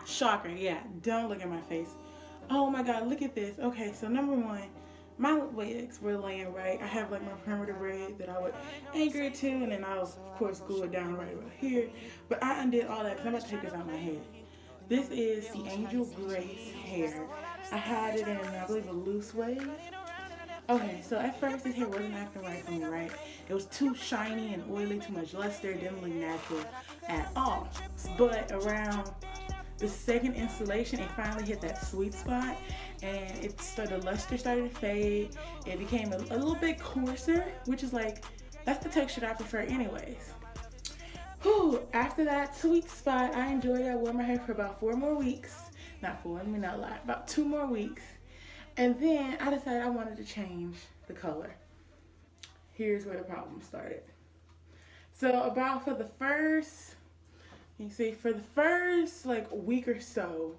Shocker, yeah. Don't look at my face. Oh my god, look at this. Okay, so number one, my legs were laying right. I have like my perimeter braid that I would anchor it to, and then I'll of course glue it down right about here. But I undid all that because I'm about to take this out of my head. This is the Angel Grace hair. I had it in, I believe, a loose wave. Okay, so at first this hair wasn't acting right for me, right? It was too shiny and oily, too much luster, it didn't look natural at all. But around the second installation, it finally hit that sweet spot, and the luster started to fade. It became a little bit coarser, which is like, that's the texture that I prefer anyways. Whew, after that sweet spot, I enjoyed it. I wore my hair for about 4 more weeks. Not 4, let me not lie, about 2 more weeks. And then I decided I wanted to change the color. Here's where the problem started. So about for the first, you see, for the first like week or so,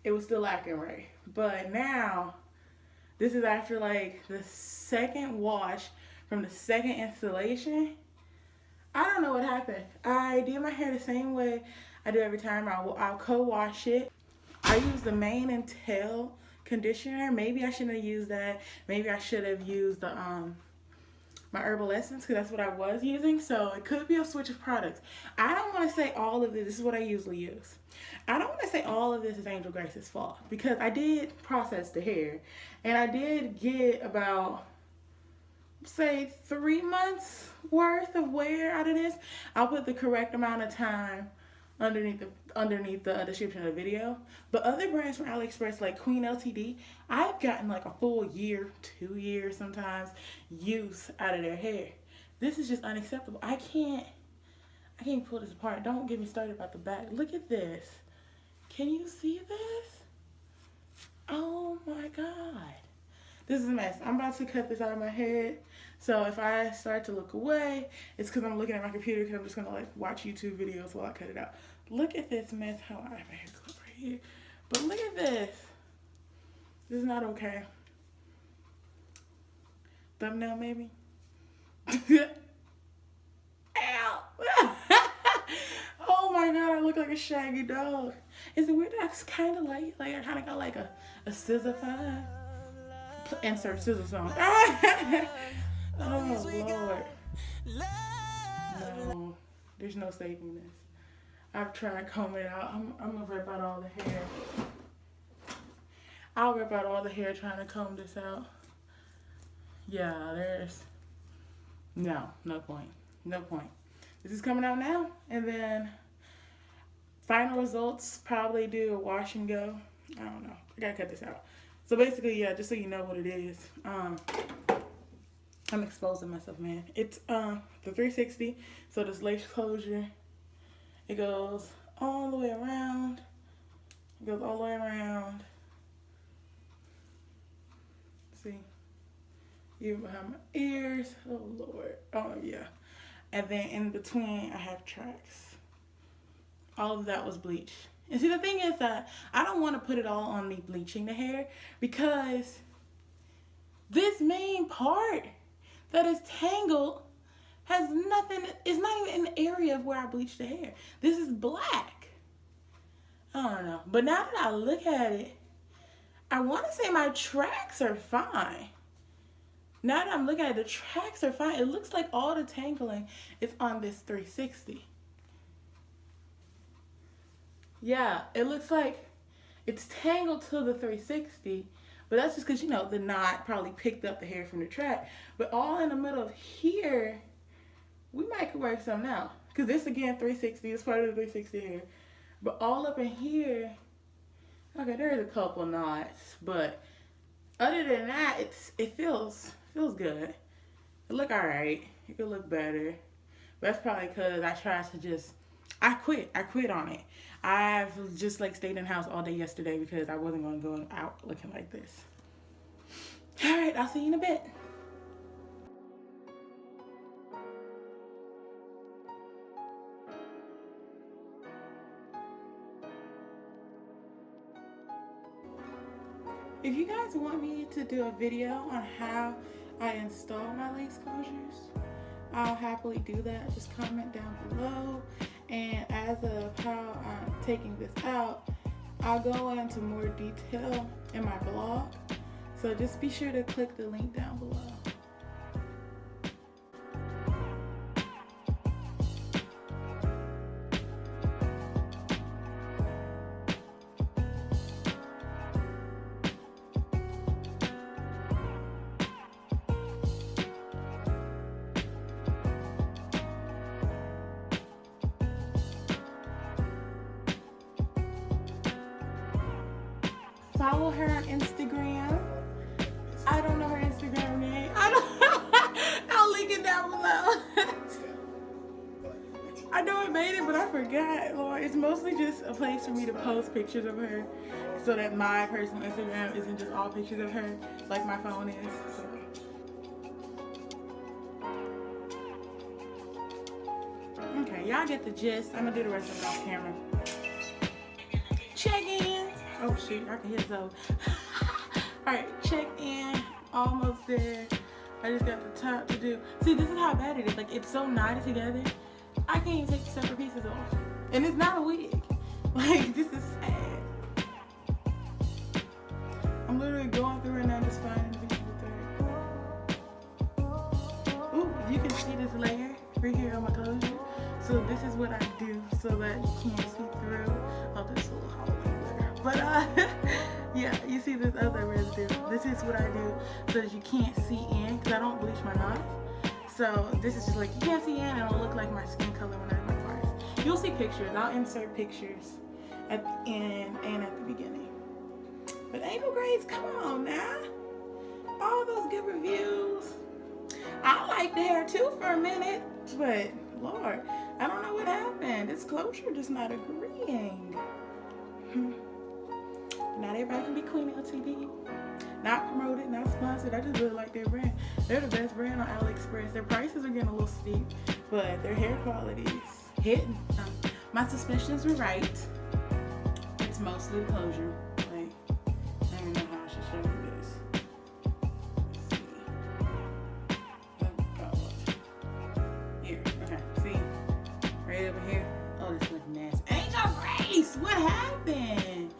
it was still acting right. But now, this is after like the second wash from the second installation. I don't know what happened. I did my hair the same way I do every time. I'll co-wash it. I use the mane and tail conditioner. Maybe I shouldn't have used that. Maybe I should have used the my Herbal Essence, because that's what I was using. So it could be a switch of products. I don't want to say all of this is what I usually use. I don't want to say all of this is Angel Grace's fault, because I did process the hair and I did get about, say, 3 months worth of wear out of this. I'll put the correct amount of time underneath the description of the video. But other brands from AliExpress like Queen Ltd, I've gotten like a full year, 2 years sometimes, use out of their hair. This is just unacceptable. I can't pull this apart. Don't get me started about the back. Look at this. Can you see this? Oh my god. This is a mess. I'm about to cut this out of my head. So if I start to look away, it's because I'm looking at my computer, because I'm just going to like watch YouTube videos while I cut it out. Look at this mess. How I have a hair clip right here. But look at this. This is not okay. Thumbnail maybe? Ow! Oh my god, I look like a shaggy dog. Is it weird? That's kind of like I kind of got like a scissor vibe. Insert scissor song. Oh Lord. No, there's no saving this. I've tried combing it out. I'm gonna rip out all the hair. I'll rip out all the hair trying to comb this out. Yeah, there's no point. No point. This is coming out now, and then final results probably do a wash and go. I don't know. I gotta cut this out. So basically, yeah, just so you know what it is. I'm exposing myself, man. It's the 360. So this lace closure, it goes all the way around. It goes all the way around. See, even behind my ears. Oh Lord. Oh yeah. And then in between, I have tracks. All of that was bleached. And see, the thing is that I don't want to put it all on me bleaching the hair, because this main part that is tangled has nothing, it's not even in the area of where I bleached the hair. This is black. I don't know. But now that I look at it, I want to say my tracks are fine. Now that I'm looking at it, the tracks are fine. It looks like all the tangling is on this 360. Yeah, it looks like it's tangled to the 360, but that's just because, you know, the knot probably picked up the hair from the track. But all in the middle of here, we might could work something out. Because this, again, 360 is part of the 360 hair. But all up in here, okay, there's a couple knots, but other than that, it feels good. It look alright. It could look better. But that's probably because I tried to just, I quit on it. I've just like stayed in the house all day yesterday because I wasn't going to go out looking like this. Alright, I'll see you in a bit. If you guys want me to do a video on how I install my lace closures, I'll happily do that. Just comment down below. And as of how I'm taking this out, I'll go into more detail in my blog, so just be sure to click the link down below. Follow her on Instagram. I don't know her Instagram name. I'll link it down below. I know I made it, but I forgot. Lord, it's mostly just a place for me to post pictures of her, so that my personal Instagram isn't just all pictures of her like my phone is. So. Okay, y'all get the gist. I'm gonna do the rest of it off camera. Check in. Oh shoot, I can hear those. Alright, check in. Almost there. I just got the top to do. See, this is how bad it is. Like, it's so knotted together. I can't even take the separate pieces off. And it's not a wig. Like, this is sad. I'm literally going through it now, just finding the pieces of thread. Ooh, you can see this layer right here on my closure. So this is what I do so that you can't see through. Oh, this little hole. But yeah, you see this other residue. This is what I do so that you can't see in, because I don't bleach my knots. So this is just like, you can't see in, and it'll look like my skin color when I do my parts. You'll see pictures. I'll insert pictures at the end and at the beginning. But Angel Grace, come on now. All those good reviews. I liked the hair too for a minute, but Lord, I don't know what happened. This closure just not agreeing. Not everybody can be Queen LTD. Not promoted, not sponsored. I just really like their brand. They're the best brand on AliExpress. Their prices are getting a little steep, but their hair quality is hitting. My suspicions were right. It's mostly the closure. Like, I don't even know how I should show you this. Let's see. Oh God. Here, okay. See? Right over here. Oh, this looks nasty. Angel Grace! What happened?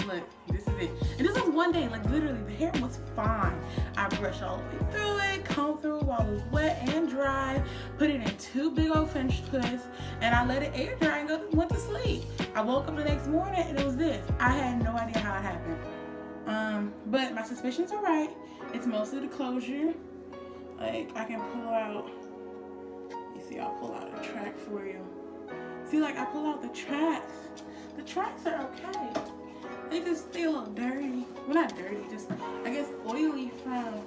Look, this is it. And this was one day, like literally, the hair was fine. I brushed all the way through it, combed through while it was wet and dry, put it in 2 big old French twists, and I let it air dry and went to sleep. I woke up the next morning and it was this. I had no idea how it happened. But my suspicions are right. It's mostly the closure. Like, I can pull out, you see, I'll pull out a track for you. See, like, I pull out the tracks. The tracks are okay. They just feel a little dirty. Well, not dirty, just, I guess, oily from,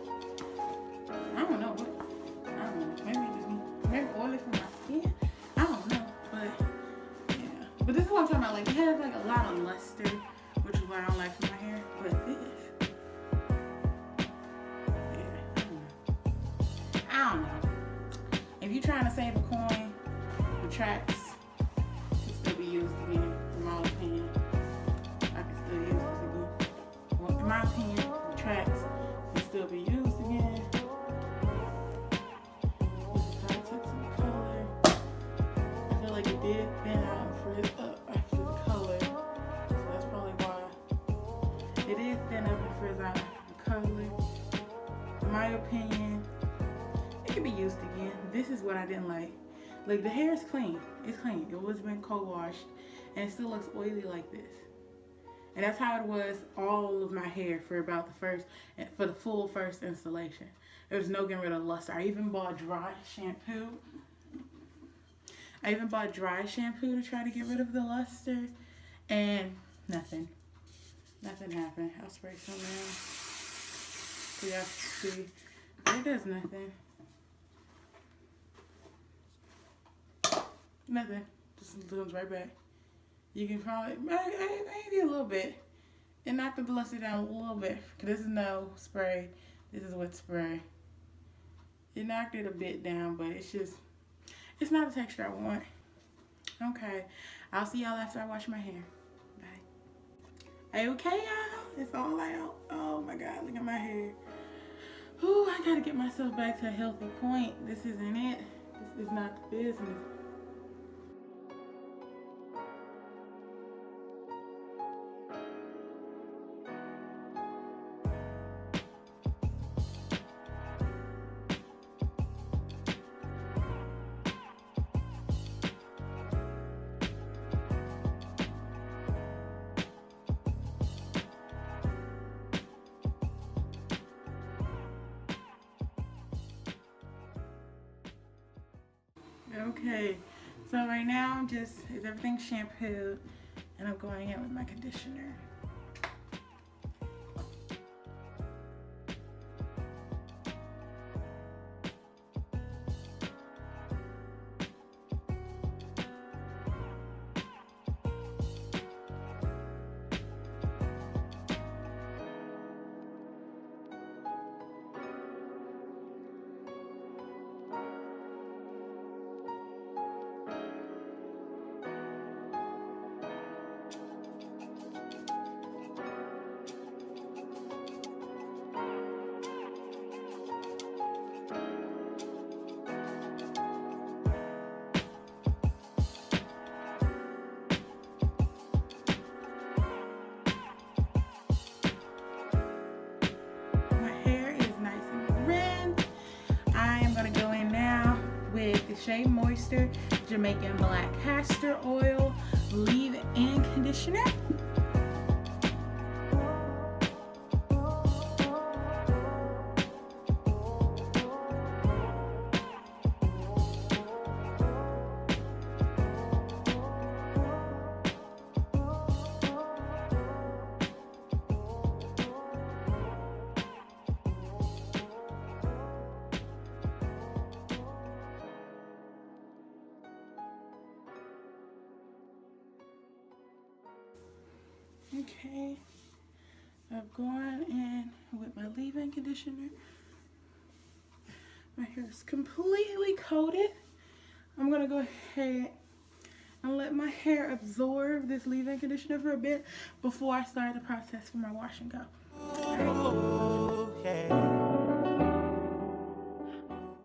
I don't know what, I don't know. Maybe just me. Maybe oily from my skin. I don't know, but, yeah. But this is what I'm talking about. Like, it has, like, a lot of luster, which is what I don't like for my hair. But this, yeah, I don't know. If you're trying to save a coin, the tracks can still be used again, in my opinion. I can still use this again. Well, in my opinion, the tracks can still be used again. This is how it took some color. I feel like it did thin out and frizz up after the color. So that's probably why. It did thin up and frizz out after the color. In my opinion, it can be used again. This is what I didn't like. Like, the hair is clean. It's clean. It was been co-washed, and it still looks oily like this. And that's how it was all of my hair for about for the full first installation. There was no getting rid of luster. I even bought dry shampoo. To try to get rid of the luster, and nothing. Nothing happened. I'll spray some now so y'all can see. It does nothing. Nothing. Just comes right back. You can probably, maybe a little bit. It knocked the luster down a little bit. Because this is no spray. This is wet spray. It knocked it a bit down, but it's just, it's not the texture I want. Okay. I'll see y'all after I wash my hair. Bye. Okay, y'all? It's all out. Oh my God, look at my hair. Ooh, I gotta get myself back to a healthy point. This isn't it. This is not the business. Okay, so right now is everything shampooed, and I'm going in with my conditioner. SheaMoisture Jamaican Black Castor Oil Leave-In Conditioner. Okay, I've gone in with my leave-in conditioner. My hair is completely coated. I'm gonna go ahead and let my hair absorb this leave-in conditioner for a bit before I start the process for my wash and go. All right.